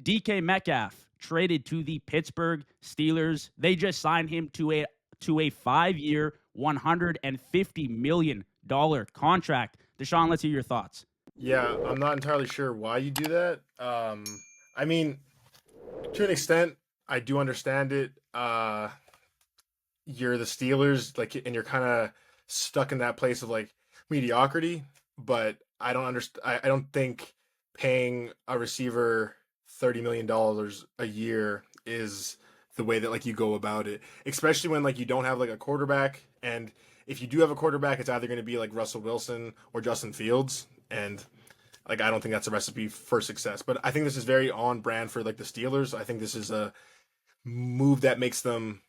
DK Metcalf traded to the Pittsburgh Steelers. They just signed him to a 5-year, $150 million contract. Deshaun, let's hear your thoughts. Yeah, I'm not entirely sure why you do that. I mean, to an extent, I do understand it. You're the Steelers, like, and you're kind of stuck in that place of like mediocrity. But I don't understand. I don't think paying a receiver $30 million a year is the way that like you go about it, especially when like you don't have like a quarterback. And if you do have a quarterback, it's either going to be like Russell Wilson or Justin Fields, and like I don't think that's a recipe for success. But I think this is very on brand for like the Steelers. I think this is a move that makes them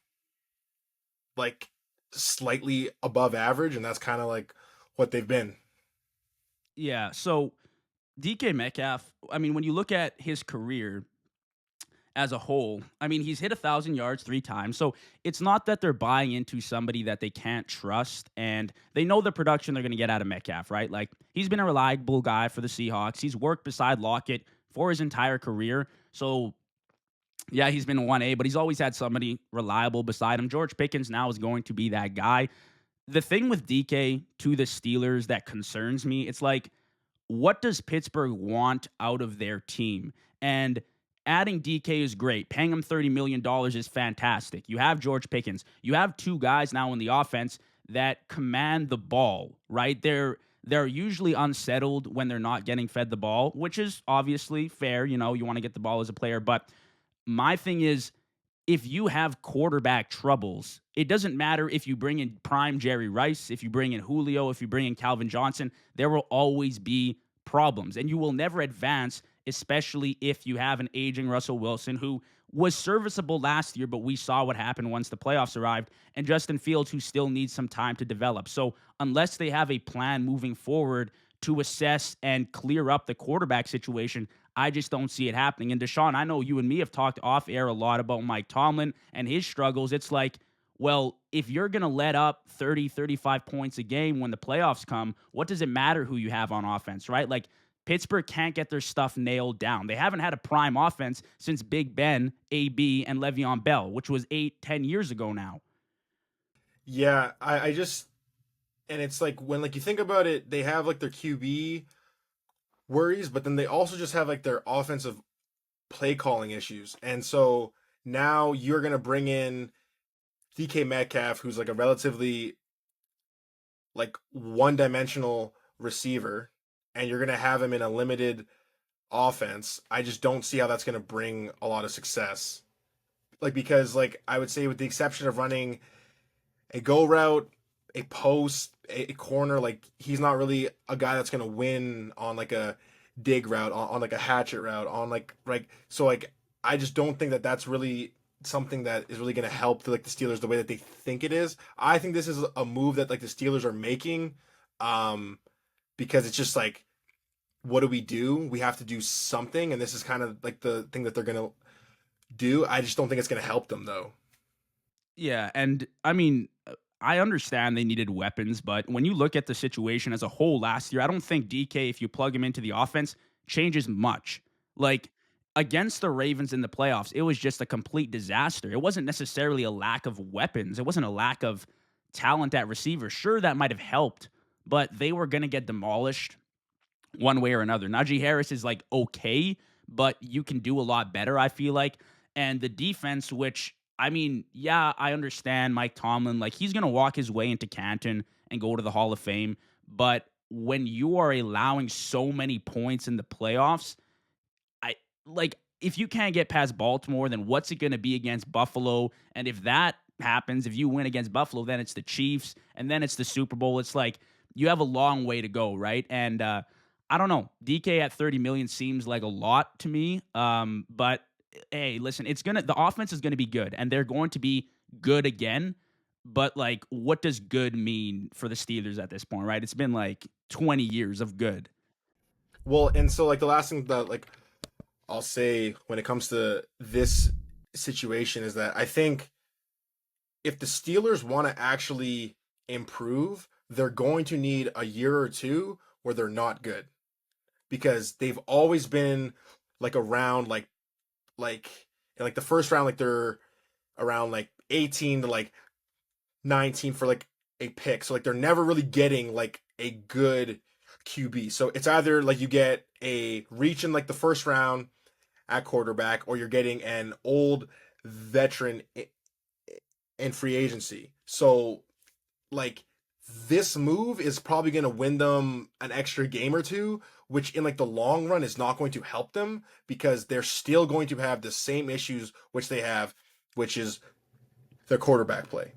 like slightly above average, and that's kind of like what they've been. Yeah, so DK Metcalf, I mean, when you look at his career as a whole, I mean, he's hit 1,000 yards 3 times. So it's not that they're buying into somebody that they can't trust, and they know the production they're going to get out of Metcalf, right? Like, he's been a reliable guy for the Seahawks. He's worked beside Lockett for his entire career. So yeah, he's been 1A, but he's always had somebody reliable beside him. George Pickens now is going to be that guy. The thing with DK to the Steelers that concerns me, it's like, what does Pittsburgh want out of their team? And adding DK is great. Paying him $30 million is fantastic. You have George Pickens. You have two guys now in the offense that command the ball, right? They're usually unsettled when they're not getting fed the ball, which is obviously fair. You know, you want to get the ball as a player, but my thing is, if you have quarterback troubles, it doesn't matter if you bring in prime Jerry Rice, if you bring in Julio, if you bring in Calvin Johnson, there will always be problems. And you will never advance, especially if you have an aging Russell Wilson who was serviceable last year, but we saw what happened once the playoffs arrived, and Justin Fields, who still needs some time to develop. So, unless they have a plan moving forward to assess and clear up the quarterback situation, I just don't see it happening. And Deshaun, I know you and me have talked off air a lot about Mike Tomlin and his struggles. It's like, well, if you're going to let up 30, 35 points a game when the playoffs come, what does it matter who you have on offense, right? Like, Pittsburgh can't get their stuff nailed down. They haven't had a prime offense since Big Ben, AB, and Le'Veon Bell, which was 8, 10 years ago now. Yeah, I just and it's like when like you think about it, they have like their QB worries, but then they also just have like their offensive play calling issues. And so now you're gonna bring in DK Metcalf, who's like a relatively like one dimensional receiver, and you're gonna have him in a limited offense. I just don't see how that's gonna bring a lot of success. Like because like I would say with the exception of running a go route, a post, a corner, like he's not really a guy that's gonna win on like a dig route, on like a hatchet route, on like so like I just don't think that that's really something that is really gonna help like the Steelers the way that they think it is. I think this is a move that like the Steelers are making, um, because it's just like what do we do? We have to do something, and this is kind of like the thing that they're gonna do. I just don't think it's gonna help them though. Yeah, and I mean, I understand they needed weapons, but when you look at the situation as a whole last year, I don't think DK, if you plug him into the offense, changes much. Like, against the Ravens in the playoffs, it was just a complete disaster. It wasn't necessarily a lack of weapons, it wasn't a lack of talent at receiver. Sure, that might have helped, but they were going to get demolished one way or another. Najee Harris is like okay, but you can do a lot better, I feel like. And the defense, which I mean, yeah, I understand Mike Tomlin, like he's gonna walk his way into Canton and go to the Hall of Fame. But when you are allowing so many points in the playoffs, I like if you can't get past Baltimore, then what's it gonna be against Buffalo? And if that happens, if you win against Buffalo, then it's the Chiefs, and then it's the Super Bowl. It's like you have a long way to go, right? And I don't know. DK at 30 million seems like a lot to me. But hey, listen, the offense is gonna be good, and they're going to be good again. But like, what does good mean for the Steelers at this point, right? It's been like 20 years of good. Well, and so like the last thing that like I'll say when it comes to this situation is that I think if the Steelers want to actually improve, they're going to need a year or two where they're not good because they've always been like around like like in like the first round, like they're around like 18 to like 19 for like a pick. So like they're never really getting like a good QB. So it's either like you get a reach in like the first round at quarterback, or you're getting an old veteran in free agency. So like this move is probably going to win them an extra game or two, which in like the long run is not going to help them because they're still going to have the same issues which they have, which is their quarterback play.